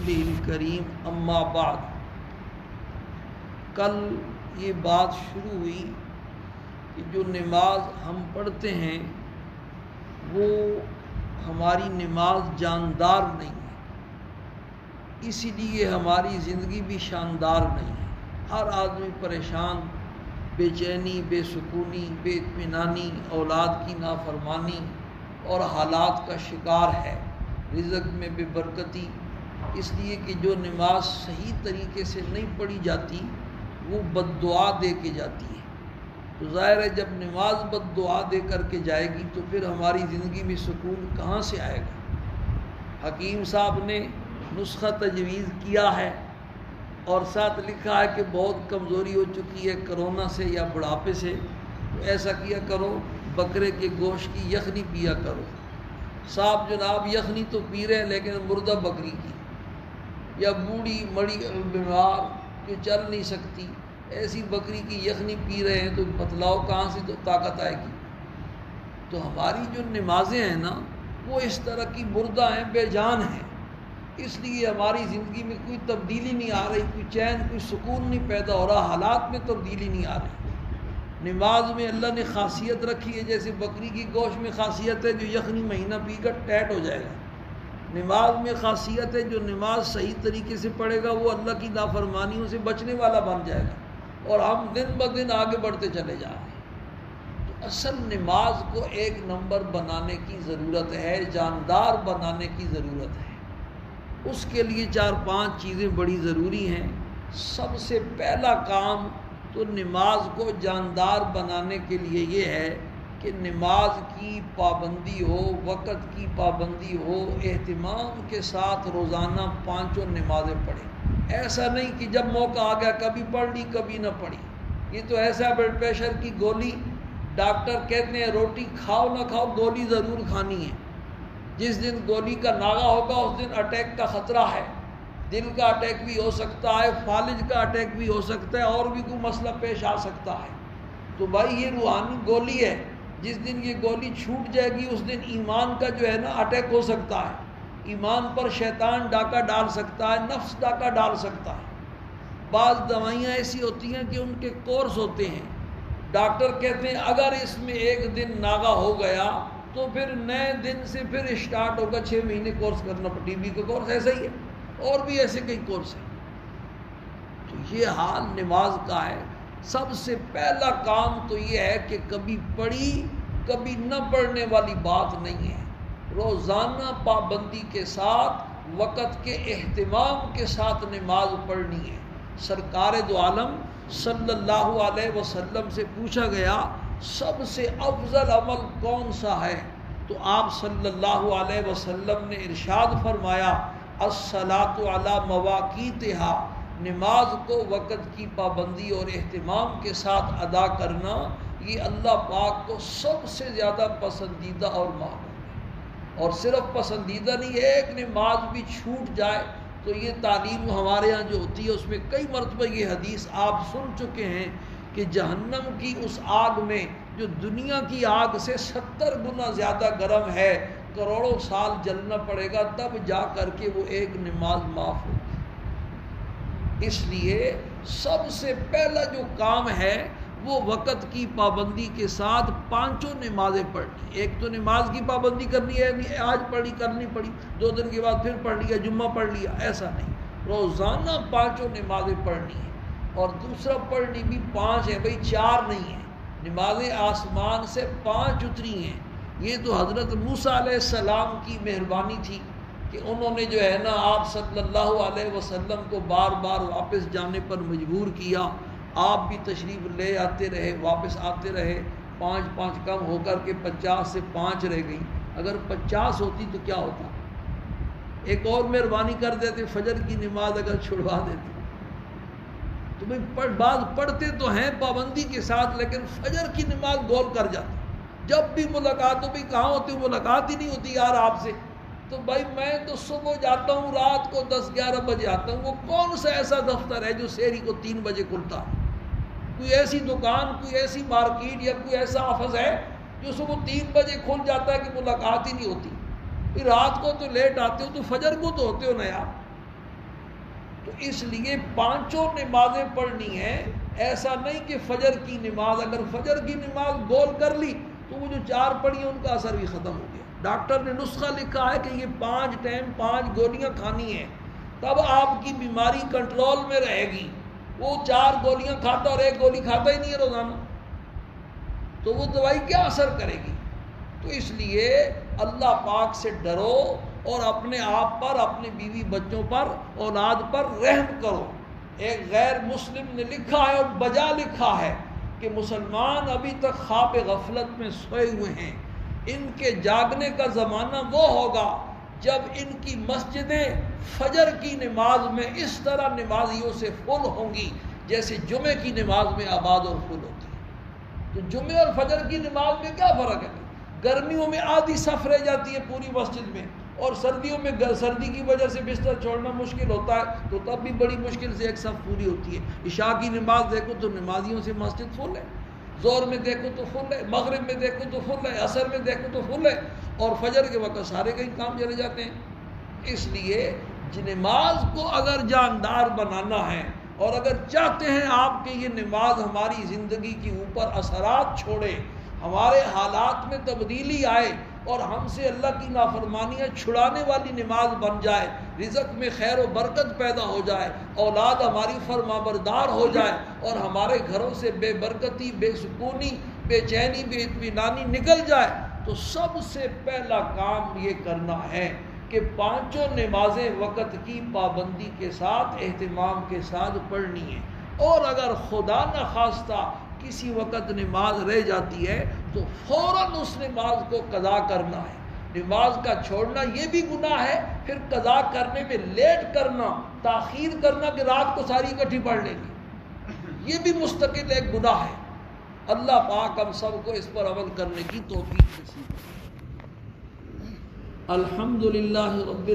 رسوله الکریم اما بعد۔ کل یہ بات شروع ہوئی کہ جو نماز ہم پڑھتے ہیں وہ ہماری نماز جاندار نہیں ہے، اسی لیے ہماری زندگی بھی شاندار نہیں ہے۔ ہر آدمی پریشان، بے چینی، بے سکونی، بے اطمینانی، اولاد کی نافرمانی اور حالات کا شکار ہے، رزق میں بے برکتی، اس لیے کہ جو نماز صحیح طریقے سے نہیں پڑھی جاتی وہ بد دعا دے کے جاتی ہے۔ تو ظاہر ہے جب نماز بد دعا دے کر کے جائے گی تو پھر ہماری زندگی میں سکون کہاں سے آئے گا؟ حکیم صاحب نے نسخہ تجویز کیا ہے اور ساتھ لکھا ہے کہ بہت کمزوری ہو چکی ہے کرونا سے یا بڑھاپے سے، تو ایسا کیا کرو بکرے کے گوشت کی یخنی پیا کرو۔ صاحب جناب یخنی تو پی رہے ہیں لیکن مردہ بکری کی، یا بوڑھی مڑی بیمار جو چل نہیں سکتی ایسی بکری کی یخنی پی رہے ہیں، تو بتلاؤ کہاں سے تو طاقت آئے گی؟ تو ہماری جو نمازیں ہیں نا وہ اس طرح کی مردہ ہیں، بے جان ہیں، اس لیے ہماری زندگی میں کوئی تبدیلی نہیں آ رہی، کوئی چین، کوئی سکون نہیں پیدا ہو رہا، حالات میں تبدیلی نہیں آ رہی۔ نماز میں اللہ نے خاصیت رکھی ہے، جیسے بکری کی گوشت میں خاصیت ہے جو یخنی مہینہ پی کر ٹیٹ ہو جائے گا، نماز میں خاصیت ہے جو نماز صحیح طریقے سے پڑھے گا وہ اللہ کی نافرمانیوں سے بچنے والا بن جائے گا، اور ہم دن بدن آگے بڑھتے چلے جا رہے ہیں۔ تو اصل نماز کو ایک نمبر بنانے کی ضرورت ہے، جاندار بنانے کی ضرورت ہے۔ اس کے لیے 4-5 چیزیں بڑی ضروری ہیں۔ سب سے پہلا کام تو نماز کو جاندار بنانے کے لیے یہ ہے کہ نماز کی پابندی ہو، وقت کی پابندی ہو، اہتمام کے ساتھ روزانہ 5 نمازیں پڑھیں۔ ایسا نہیں کہ جب موقع آ گیا کبھی پڑھ لی کبھی نہ پڑھی۔ یہ تو ایسا بلڈ پریشر کی گولی، ڈاکٹر کہتے ہیں روٹی کھاؤ نہ کھاؤ گولی ضرور کھانی ہے۔ جس دن گولی کا ناغہ ہوگا اس دن اٹیک کا خطرہ ہے، دل کا اٹیک بھی ہو سکتا ہے، فالج کا اٹیک بھی ہو سکتا ہے، اور بھی کوئی مسئلہ پیش آ سکتا ہے۔ تو بھائی یہ روحانی گولی ہے، جس دن یہ گولی چھوٹ جائے گی اس دن ایمان کا جو ہے نا اٹیک ہو سکتا ہے، ایمان پر شیطان ڈاکہ ڈال سکتا ہے، نفس ڈاکہ ڈال سکتا ہے۔ بعض دوائیاں ایسی ہوتی ہیں کہ ان کے کورس ہوتے ہیں، ڈاکٹر کہتے ہیں اگر اس میں ایک دن ناغہ ہو گیا تو پھر نئے دن سے پھر اسٹارٹ ہوگا 6 مہینے کورس کرنا، ٹی بی کا کورس ایسا ہی ہے، اور بھی ایسے کئی کورس ہیں۔ تو یہ حال نماز کا ہے۔ سب سے پہلا کام تو یہ ہے کہ کبھی پڑھی کبھی نہ پڑھنے والی بات نہیں ہے، روزانہ پابندی کے ساتھ وقت کے اہتمام کے ساتھ نماز پڑھنی ہے۔ سرکار دو عالم صلی اللہ علیہ وسلم سے پوچھا گیا سب سے افضل عمل کون سا ہے؟ تو آپ صلی اللہ علیہ وسلم نے ارشاد فرمایا الصلاۃ علی مواقیتہا، نماز کو وقت کی پابندی اور اہتمام کے ساتھ ادا کرنا یہ اللہ پاک کو سب سے زیادہ پسندیدہ اور محبوب ہے۔ اور صرف پسندیدہ نہیں، ایک نماز بھی چھوٹ جائے تو یہ تعلیم ہمارے ہاں جو ہوتی ہے اس میں کئی مرتبہ یہ حدیث آپ سن چکے ہیں کہ جہنم کی اس آگ میں جو دنیا کی آگ سے 70 گنا زیادہ گرم ہے، کروڑوں سال جلنا پڑے گا تب جا کر کے وہ ایک نماز معاف ہوگی۔ اس لیے سب سے پہلا جو کام ہے وہ وقت کی پابندی کے ساتھ 5 نمازیں پڑھنی۔ ایک تو نماز کی پابندی کرنی ہے، آج پڑھی کل نہیں پڑھی، 2 دن کے بعد پھر پڑھ لیا، جمعہ پڑھ لیا، ایسا نہیں، روزانہ 5 نمازیں پڑھنی ہیں۔ اور دوسرا پڑھنی بھی 5 ہے، بھئی 4 نہیں ہیں، نمازیں آسمان سے 5 اتری ہیں۔ یہ تو حضرت موسیٰ علیہ السلام کی مہربانی تھی کہ انہوں نے جو ہے نا آپ صلی اللہ علیہ وسلم کو بار بار واپس جانے پر مجبور کیا، آپ بھی تشریف لے آتے رہے، واپس آتے رہے، 5 کم ہو کر کے 50 سے 5 رہ گئی۔ اگر 50 ہوتی تو کیا ہوتا؟ ایک اور مہربانی کر دیتے، فجر کی نماز اگر چھڑوا دیتے تو بھئی بعض پڑھتے تو ہیں پابندی کے ساتھ لیکن فجر کی نماز گول کر جاتے، جب بھی ملاقات ہو بھی کہاں ہوتی، ملاقات ہی نہیں ہوتی یار آپ سے، تو بھائی میں تو صبح جاتا ہوں رات کو 10-11 بجے آتا ہوں، وہ کون سا ایسا دفتر ہے جو سحری کو 3 بجے کھلتا ہے؟ کوئی ایسی دکان، کوئی ایسی مارکیٹ یا کوئی ایسا آفس ہے جو صبح 3 بجے کھل جاتا ہے کہ ملاقات ہی نہیں ہوتی؟ پھر رات کو تو لیٹ آتے ہو تو فجر کو تو ہوتے ہو نا یار۔ تو اس لیے پانچوں نمازیں پڑھنی ہیں. ایسا نہیں کہ فجر کی نماز، اگر فجر کی نماز گول کر لی تو وہ جو 4 پڑھی ہیں ان کا اثر بھی ختم ہو گیا. ڈاکٹر نے نسخہ لکھا ہے کہ یہ 5 ٹائم 5 گولیاں کھانی ہیں، تب آپ کی بیماری کنٹرول میں رہے گی. وہ 4 گولیاں کھاتا اور 1 گولی کھاتا ہی نہیں ہے روزانہ، تو وہ دوائی کیا اثر کرے گی؟ تو اس لیے اللہ پاک سے ڈرو اور اپنے آپ پر، اپنے بیوی بچوں پر، اولاد پر رحم کرو. ایک غیر مسلم نے لکھا ہے اور بجا لکھا ہے کہ مسلمان ابھی تک خواب غفلت میں سوئے ہوئے ہیں. ان کے جاگنے کا زمانہ وہ ہوگا جب ان کی مسجدیں فجر کی نماز میں اس طرح نمازیوں سے فل ہوں گی جیسے جمعے کی نماز میں آباد اور فل ہوتی ہے. تو جمعے اور فجر کی نماز میں کیا فرق ہے؟ گرمیوں میں آدھی صف رہ جاتی ہے پوری مسجد میں، اور سردیوں میں سردی کی وجہ سے بستر چھوڑنا مشکل ہوتا ہے تو تب بھی بڑی مشکل سے ایک صف پوری ہوتی ہے. عشاء کی نماز دیکھو تو نمازیوں سے مسجد فل ہے، ظہر میں دیکھو تو فل ہے، مغرب میں دیکھو تو فل ہے، عصر میں دیکھو تو فل ہے، اور فجر کے وقت سارے کہیں کام چلے جاتے ہیں. اس لیے نماز کو اگر جاندار بنانا ہے اور اگر چاہتے ہیں آپ کہ یہ نماز ہماری زندگی کے اوپر اثرات چھوڑے، ہمارے حالات میں تبدیلی آئے اور ہم سے اللہ کی نافرمانیاں چھڑانے والی نماز بن جائے، رزق میں خیر و برکت پیدا ہو جائے، اولاد ہماری فرمانبردار ہو جائے اور ہمارے گھروں سے بے برکتی، بے سکونی، بے چینی، بے اطمینانی نکل جائے، تو سب سے پہلا کام یہ کرنا ہے کہ 5 نمازیں وقت کی پابندی کے ساتھ، اہتمام کے ساتھ پڑھنی ہیں. اور اگر خدا نخواستہ کسی وقت نماز رہ جاتی ہے تو فوراً اس نماز کو قضا کرنا ہے. نماز کا چھوڑنا یہ بھی گناہ ہے، پھر قضا کرنے میں لیٹ کرنا، تاخیر کرنا کہ رات کو ساری اکٹھی پڑھ لیں گے، یہ بھی مستقل ایک گناہ ہے. اللہ پاک ہم سب کو اس پر عمل کرنے کی توفیق نصیب کرے. الحمدللہ رب